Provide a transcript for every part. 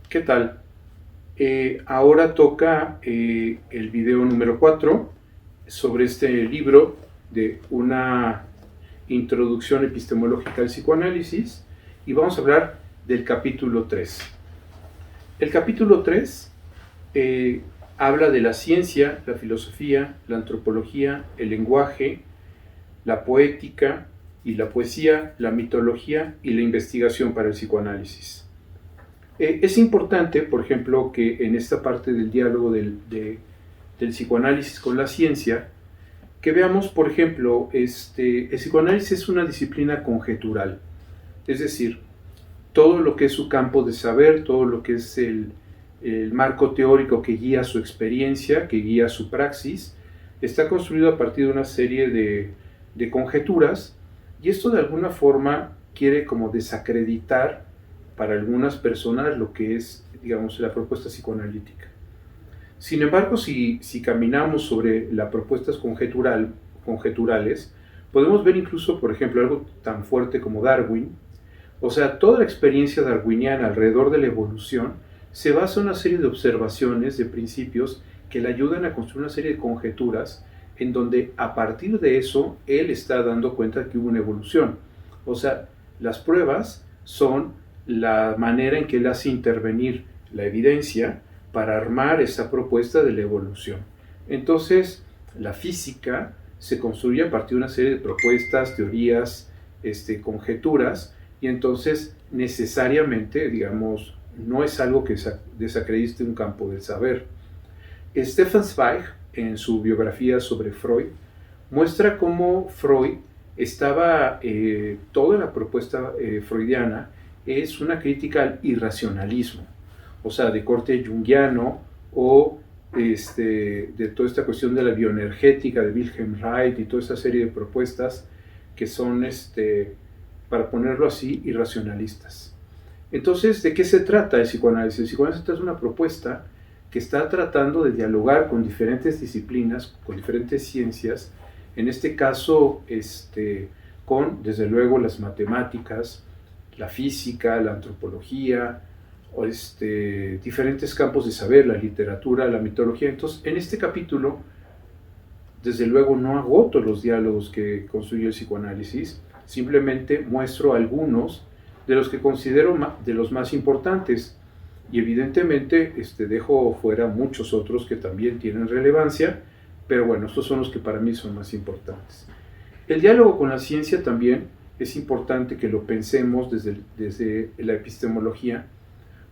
¿Qué tal? Ahora toca el video número 4 sobre este libro de una introducción epistemológica al psicoanálisis y vamos a hablar del capítulo 3. El capítulo 3 eh, habla de la ciencia, la filosofía, la antropología, el lenguaje, la poética y la poesía, la mitología y la investigación para el psicoanálisis. Es importante, por ejemplo, que en esta parte del diálogo del psicoanálisis con la ciencia, que veamos, por ejemplo, el psicoanálisis es una disciplina conjetural, es decir, todo lo que es su campo de saber, todo lo que es el marco teórico que guía su experiencia, que guía su praxis, está construido a partir de una serie de conjeturas, y esto de alguna forma quiere como desacreditar para algunas personas lo que es, digamos, la propuesta psicoanalítica. Sin embargo, si caminamos sobre las propuestas conjeturales, podemos ver incluso, por ejemplo, algo tan fuerte como Darwin. O sea, toda la experiencia darwiniana alrededor de la evolución se basa en una serie de observaciones, de principios, que le ayudan a construir una serie de conjeturas en donde a partir de eso él está dando cuenta de que hubo una evolución. O sea, las pruebas son la manera en que él hace intervenir la evidencia para armar esa propuesta de la evolución. Entonces, la física se construye a partir de una serie de propuestas, teorías, conjeturas, y entonces necesariamente, digamos, no es algo que desacredite un campo del saber. Stefan Zweig, en su biografía sobre Freud, muestra cómo Freud estaba, toda la propuesta freudiana es una crítica al irracionalismo, o sea, de corte junguiano o de toda esta cuestión de la bioenergética de Wilhelm Reich y toda esta serie de propuestas que son, para ponerlo así, irracionalistas. Entonces, ¿de qué se trata el psicoanálisis? El psicoanálisis es una propuesta que está tratando de dialogar con diferentes disciplinas, con diferentes ciencias, en este caso, con, desde luego, las matemáticas, la física, la antropología, o diferentes campos de saber, la literatura, la mitología. Entonces, en este capítulo, desde luego, no agoto los diálogos que construye el psicoanálisis, simplemente muestro algunos de los que considero de los más importantes, y evidentemente dejo fuera muchos otros que también tienen relevancia, pero bueno, estos son los que para mí son más importantes. El diálogo con la ciencia también es importante que lo pensemos desde la epistemología,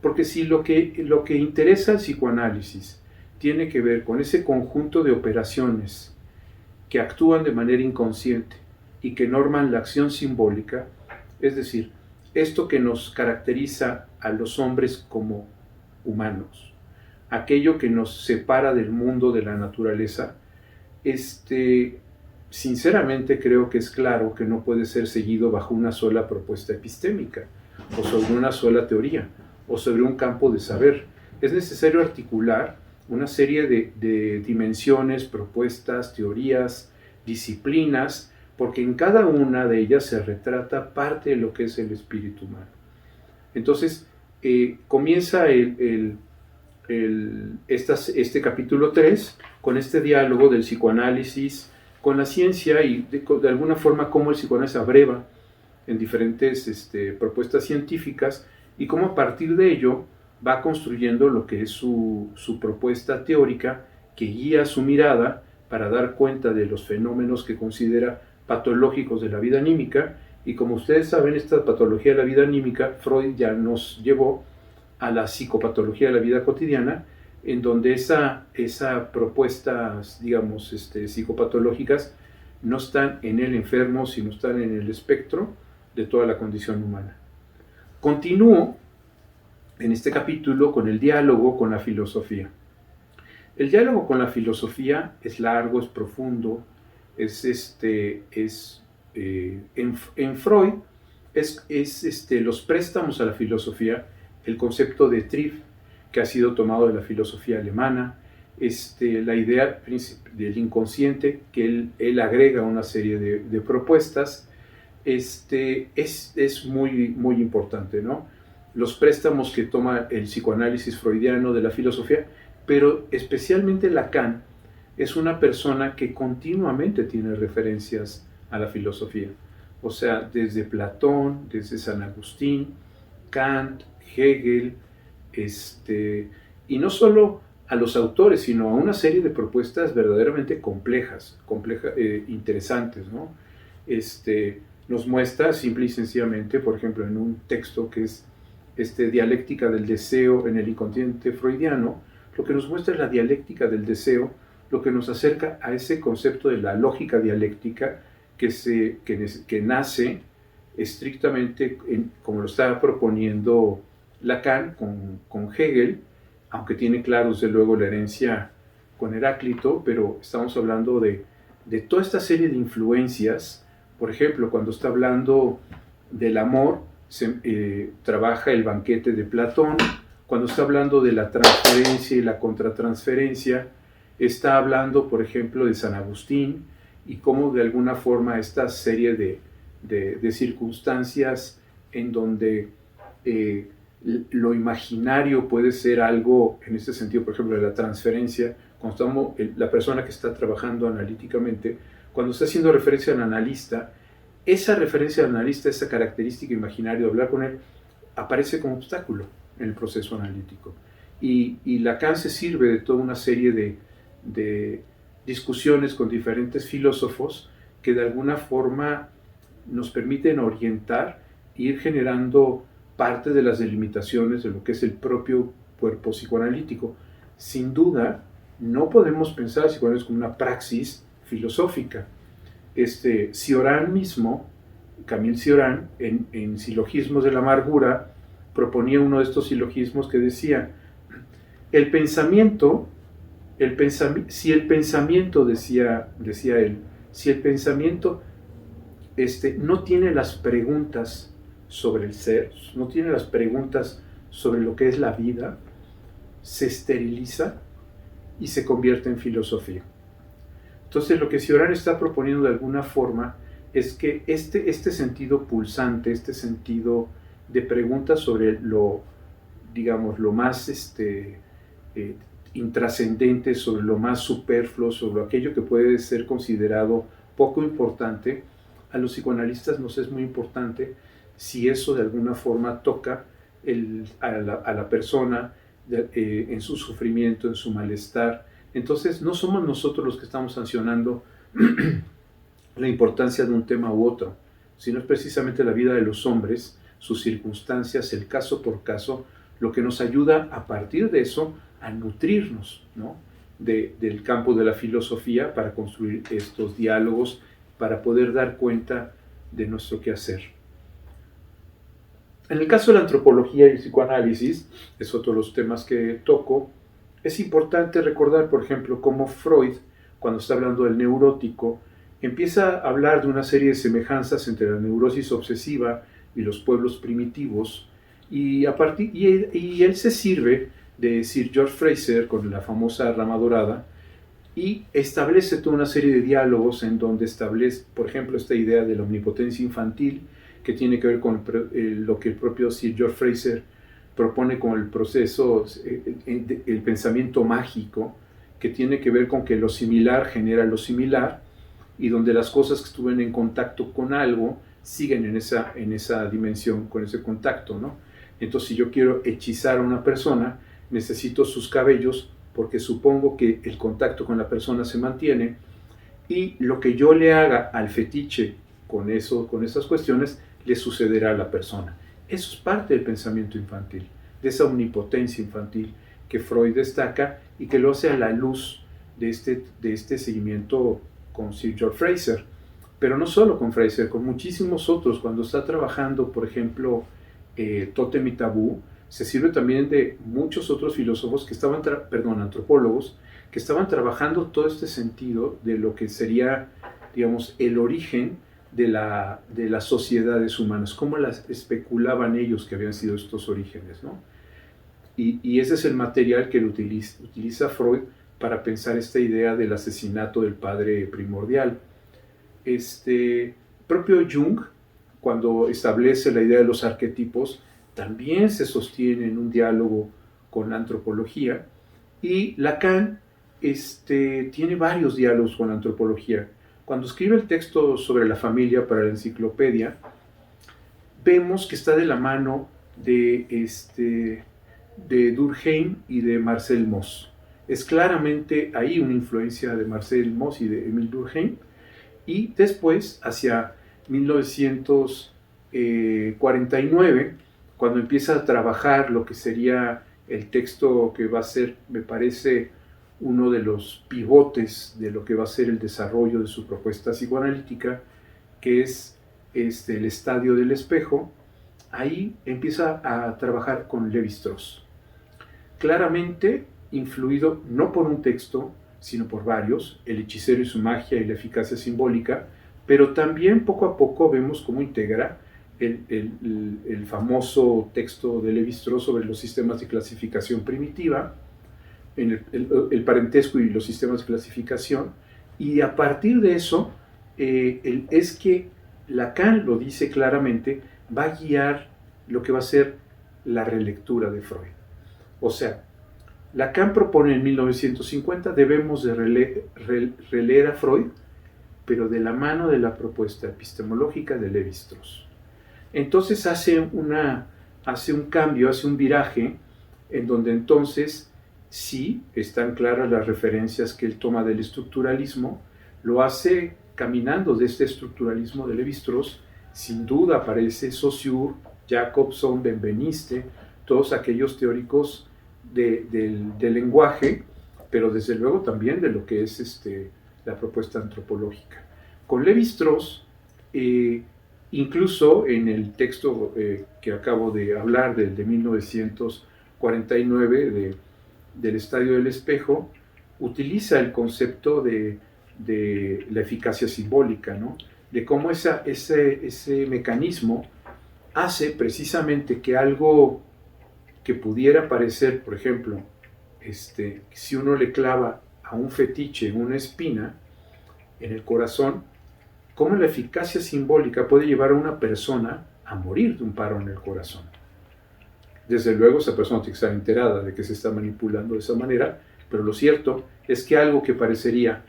porque si lo que interesa al psicoanálisis tiene que ver con ese conjunto de operaciones que actúan de manera inconsciente y que norman la acción simbólica, es decir, esto que nos caracteriza a los hombres como humanos, aquello que nos separa del mundo de la naturaleza, sinceramente creo que es claro que no puede ser seguido bajo una sola propuesta epistémica, o sobre una sola teoría, o sobre un campo de saber. Es necesario articular una serie de dimensiones, propuestas, teorías, disciplinas, porque en cada una de ellas se retrata parte de lo que es el espíritu humano. Entonces, comienza este capítulo 3 con este diálogo del psicoanálisis con la ciencia y de alguna forma cómo el psicoanálisis abreva en diferentes propuestas científicas y cómo a partir de ello va construyendo lo que es su propuesta teórica que guía su mirada para dar cuenta de los fenómenos que considera patológicos de la vida anímica. Y como ustedes saben, esta patología de la vida anímica, Freud ya nos llevó a la psicopatología de la vida cotidiana, en donde esas propuestas, digamos, psicopatológicas no están en el enfermo, sino están en el espectro de toda la condición humana. Continúo en este capítulo con el diálogo con la filosofía. El diálogo con la filosofía es largo, es profundo, en Freud es los préstamos a la filosofía, el concepto de Trieb, que ha sido tomado de la filosofía alemana, la idea del inconsciente, que él agrega una serie de propuestas, es muy, muy importante, ¿no? los préstamos que toma el psicoanálisis freudiano de la filosofía, pero especialmente Lacan es una persona que continuamente tiene referencias a la filosofía. O sea, desde Platón, desde San Agustín, Kant, Hegel, y no solo a los autores, sino a una serie de propuestas verdaderamente complejas, interesantes, ¿no? Nos muestra simple y sencillamente, por ejemplo, en un texto que es Dialéctica del deseo en el inconsciente freudiano, lo que nos muestra es la dialéctica del deseo, lo que nos acerca a ese concepto de la lógica dialéctica que nace estrictamente como lo estaba proponiendo Lacan con Hegel, aunque tiene claro desde luego la herencia con Heráclito, pero estamos hablando de toda esta serie de influencias. Por ejemplo, cuando está hablando del amor, trabaja el banquete de Platón. Cuando está hablando de la transferencia y la contratransferencia, está hablando, por ejemplo, de San Agustín y cómo de alguna forma esta serie de circunstancias en donde lo imaginario puede ser algo, en este sentido, por ejemplo, de la transferencia, cuando estamos, la persona que está trabajando analíticamente, cuando está haciendo referencia al analista, esa referencia al analista, esa característica imaginaria de hablar con él, aparece como obstáculo en el proceso analítico. Y Lacan se sirve de toda una serie de discusiones con diferentes filósofos que de alguna forma nos permiten orientar e ir generando parte de las delimitaciones de lo que es el propio cuerpo psicoanalítico. Sin duda, no podemos pensar psicoanálisis como una praxis filosófica. Cioran mismo, Camille Cioran, en Silogismos de la Amargura, proponía uno de estos silogismos que decía, si el pensamiento, decía él, si el pensamiento no tiene las preguntas sobre el ser, no tiene las preguntas sobre lo que es la vida, se esteriliza y se convierte en filosofía. Entonces lo que Cioran está proponiendo de alguna forma es que este sentido pulsante, este sentido de preguntas sobre lo más intrascendente, sobre lo más superfluo, sobre aquello que puede ser considerado poco importante, a los psicoanalistas nos es muy importante si eso de alguna forma toca a la persona en su sufrimiento, en su malestar. Entonces no somos nosotros los que estamos sancionando la importancia de un tema u otro, sino es precisamente la vida de los hombres, sus circunstancias, el caso por caso, lo que nos ayuda a partir de eso a nutrirnos, ¿no?, del campo de la filosofía para construir estos diálogos, para poder dar cuenta de nuestro quehacer. En el caso de la antropología y el psicoanálisis, es otro de los temas que toco, es importante recordar, por ejemplo, cómo Freud, cuando está hablando del neurótico, empieza a hablar de una serie de semejanzas entre la neurosis obsesiva y los pueblos primitivos, y él se sirve de Sir George Frazer con la famosa Rama Dorada, y establece toda una serie de diálogos en donde establece, por ejemplo, esta idea de la omnipotencia infantil, que tiene que ver con lo que el propio Sir George Frazer propone como el proceso, el pensamiento mágico, que tiene que ver con que lo similar genera lo similar, y donde las cosas que estuvieron en contacto con algo siguen en esa dimensión, con ese contacto, ¿no? Entonces, si yo quiero hechizar a una persona, necesito sus cabellos, porque supongo que el contacto con la persona se mantiene, y lo que yo le haga al fetiche con esas cuestiones, le sucederá a la persona. Eso es parte del pensamiento infantil, de esa omnipotencia infantil que Freud destaca y que lo hace a la luz de este seguimiento con Sir George Frazer. Pero no solo con Frazer, con muchísimos otros. Cuando está trabajando, por ejemplo, Tótem y Tabú, se sirve también de muchos otros filósofos que antropólogos, que estaban trabajando todo este sentido de lo que sería, digamos, el origen de las sociedades humanas, cómo las especulaban ellos que habían sido estos orígenes, ¿no? Y ese es el material que utiliza Freud para pensar esta idea del asesinato del padre primordial. Propio Jung, cuando establece la idea de los arquetipos, también se sostiene en un diálogo con la antropología, y Lacan tiene varios diálogos con la antropología. Cuando escribe el texto sobre la familia para la enciclopedia, vemos que está de la mano de Durkheim y de Marcel Mauss. Es claramente ahí una influencia de Marcel Mauss y de Émile Durkheim, y después, hacia 1949, cuando empieza a trabajar lo que sería el texto que va a ser, me parece, uno de los pivotes de lo que va a ser el desarrollo de su propuesta psicoanalítica, que es el estadio del espejo, ahí empieza a trabajar con Lévi-Strauss. Claramente influido no por un texto, sino por varios, El hechicero y su magia y la eficacia simbólica, pero también poco a poco vemos cómo integra el famoso texto de Lévi-Strauss sobre los sistemas de clasificación primitiva, en el parentesco y los sistemas de clasificación, y a partir de eso es que Lacan lo dice claramente, va a guiar lo que va a ser la relectura de Freud. O sea, Lacan propone en 1950 debemos de releer a Freud, pero de la mano de la propuesta epistemológica de Lévi-Strauss. Entonces hace un cambio, hace un viraje, en donde entonces sí están claras las referencias que él toma del estructuralismo, lo hace caminando de este estructuralismo de Lévi-Strauss. Sin duda aparece Saussure, Jacobson, Benveniste, todos aquellos teóricos del lenguaje, pero desde luego también de lo que es la propuesta antropológica. Con Lévi-Strauss, incluso en el texto que acabo de hablar, de 1949, del estadio del espejo, utiliza el concepto de la eficacia simbólica, ¿no? De cómo ese mecanismo hace precisamente que algo que pudiera parecer, por ejemplo, si uno le clava a un fetiche una espina en el corazón, cómo la eficacia simbólica puede llevar a una persona a morir de un paro en el corazón. Desde luego esa persona tiene que estar enterada de que se está manipulando de esa manera, pero lo cierto es que algo que parecería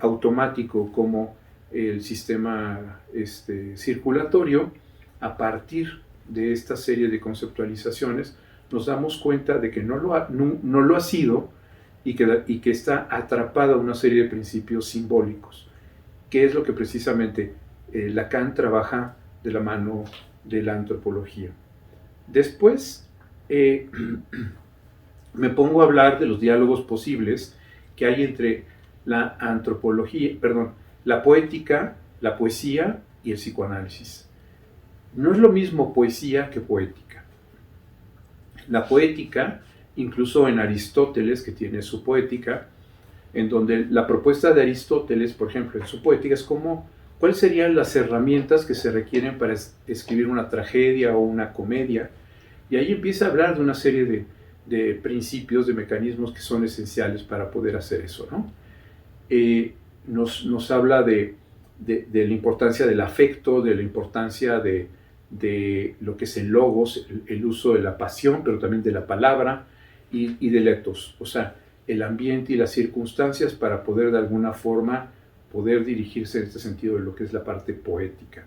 automático como el sistema circulatorio, a partir de esta serie de conceptualizaciones, nos damos cuenta de que no lo ha sido y que está atrapada a una serie de principios simbólicos, que es lo que precisamente Lacan trabaja de la mano de la antropología. Después me pongo a hablar de los diálogos posibles que hay entre la poética, la poesía y el psicoanálisis. No es lo mismo poesía que poética. La poética, incluso en Aristóteles, que tiene su poética, en donde la propuesta de Aristóteles, por ejemplo, en su poética, es cuáles serían las herramientas que se requieren para escribir una tragedia o una comedia. Y ahí empieza a hablar de una serie de principios, de mecanismos que son esenciales para poder hacer eso, ¿no? Nos habla de la importancia del afecto, de la importancia de lo que es el logos, el uso de la pasión, pero también de la palabra y del ethos, o sea, el ambiente y las circunstancias para poder de alguna forma poder dirigirse en este sentido de lo que es la parte poética.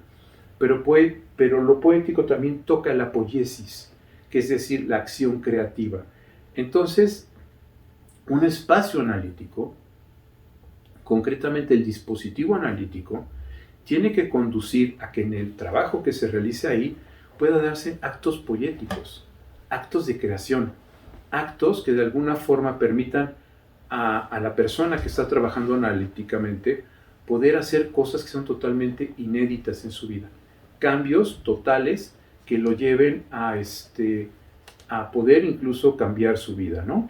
Pero lo poético también toca la poiesis, que es decir, la acción creativa. Entonces, un espacio analítico, concretamente el dispositivo analítico, tiene que conducir a que en el trabajo que se realice ahí pueda darse actos poéticos, actos de creación, actos que de alguna forma permitan a la persona que está trabajando analíticamente poder hacer cosas que son totalmente inéditas en su vida, cambios totales que lo lleven a poder incluso cambiar su vida, ¿no?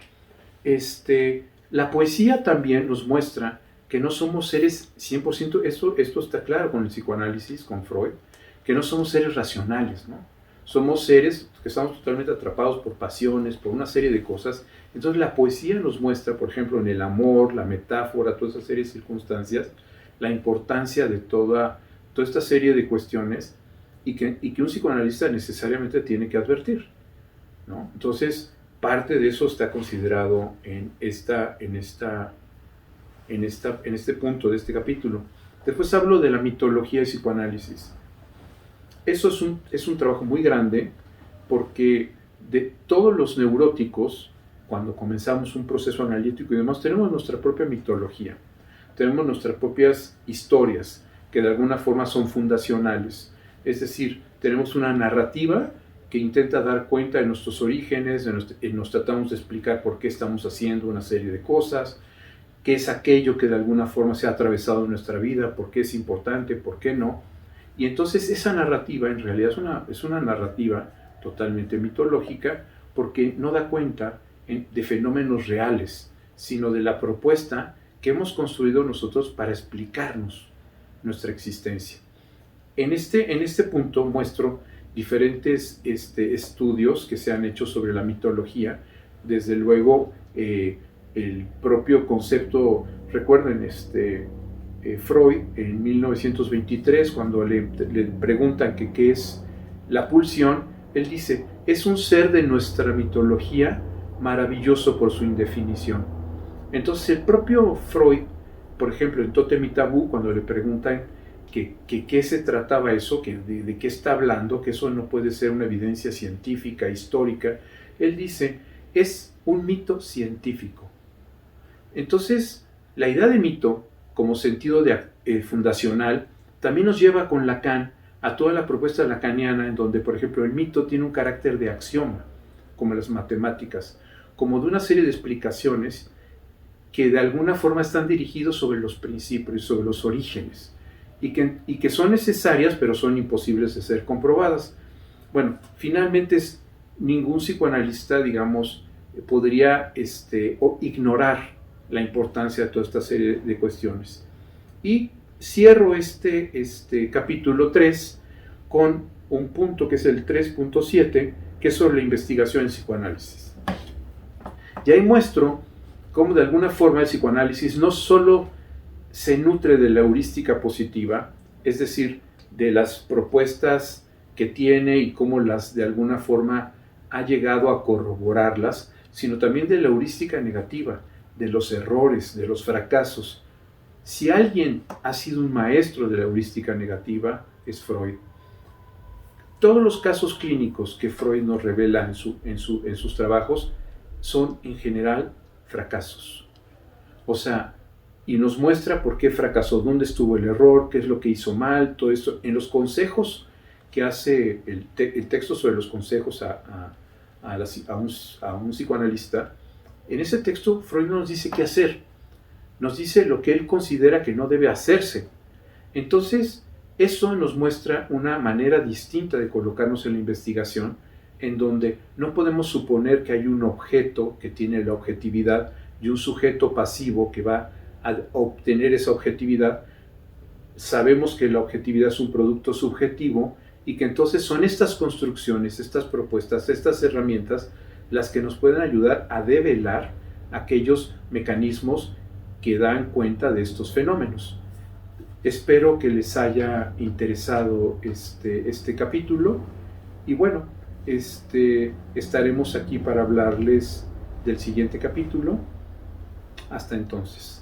La poesía también nos muestra que no somos seres 100%, esto está claro con el psicoanálisis, con Freud, que no somos seres racionales, ¿no? Somos seres que estamos totalmente atrapados por pasiones, por una serie de cosas. Entonces la poesía nos muestra, por ejemplo, en el amor, la metáfora, toda esa serie de circunstancias, la importancia de toda esta serie de cuestiones, y que un psicoanalista necesariamente tiene que advertir, ¿no? Entonces, parte de eso está considerado en este punto de este capítulo. Después hablo de la mitología y psicoanálisis. Eso es un trabajo muy grande, porque de todos los neuróticos, cuando comenzamos un proceso analítico y demás, tenemos nuestra propia mitología, tenemos nuestras propias historias, que de alguna forma son fundacionales. Es decir, tenemos una narrativa que intenta dar cuenta de nuestros orígenes, nos tratamos de explicar por qué estamos haciendo una serie de cosas, qué es aquello que de alguna forma se ha atravesado en nuestra vida, por qué es importante, por qué no. Y entonces esa narrativa en realidad es una narrativa totalmente mitológica, porque no da cuenta de fenómenos reales, sino de la propuesta que hemos construido nosotros para explicarnos nuestra existencia. En este punto muestro diferentes estudios que se han hecho sobre la mitología. Desde luego, el propio concepto, recuerden, Freud en 1923, cuando le preguntan que qué es la pulsión, él dice, es un ser de nuestra mitología maravilloso por su indefinición. Entonces el propio Freud, por ejemplo, en Tótem y Tabú, cuando le preguntan qué se trataba eso, de qué está hablando, que eso no puede ser una evidencia científica, histórica, él dice, es un mito científico. Entonces, la idea de mito, como sentido fundacional, también nos lleva con Lacan a toda la propuesta lacaniana, en donde, por ejemplo, el mito tiene un carácter de axioma, como las matemáticas, como de una serie de explicaciones que de alguna forma están dirigidos sobre los principios, sobre los orígenes, y que son necesarias, pero son imposibles de ser comprobadas. Bueno, finalmente ningún psicoanalista, digamos, podría ignorar la importancia de toda esta serie de cuestiones. Y cierro este capítulo 3 con un punto que es el 3.7, que es sobre la investigación en psicoanálisis. Y ahí muestro cómo de alguna forma el psicoanálisis no solo se nutre de la heurística positiva, es decir, de las propuestas que tiene y cómo las de alguna forma ha llegado a corroborarlas, sino también de la heurística negativa, de los errores, de los fracasos. Si alguien ha sido un maestro de la heurística negativa, es Freud. Todos los casos clínicos que Freud nos revela en sus trabajos son en general fracasos. O sea, y nos muestra por qué fracasó, dónde estuvo el error, qué es lo que hizo mal, todo esto. En los consejos que hace el texto sobre los consejos a un psicoanalista, en ese texto Freud nos dice qué hacer, nos dice lo que él considera que no debe hacerse. Entonces, eso nos muestra una manera distinta de colocarnos en la investigación, en donde no podemos suponer que hay un objeto que tiene la objetividad y un sujeto pasivo que va a obtener esa objetividad. Sabemos que la objetividad es un producto subjetivo y que entonces son estas construcciones, estas propuestas, estas herramientas las que nos pueden ayudar a develar aquellos mecanismos que dan cuenta de estos fenómenos. Espero que les haya interesado este capítulo y bueno, estaremos aquí para hablarles del siguiente capítulo. Hasta entonces.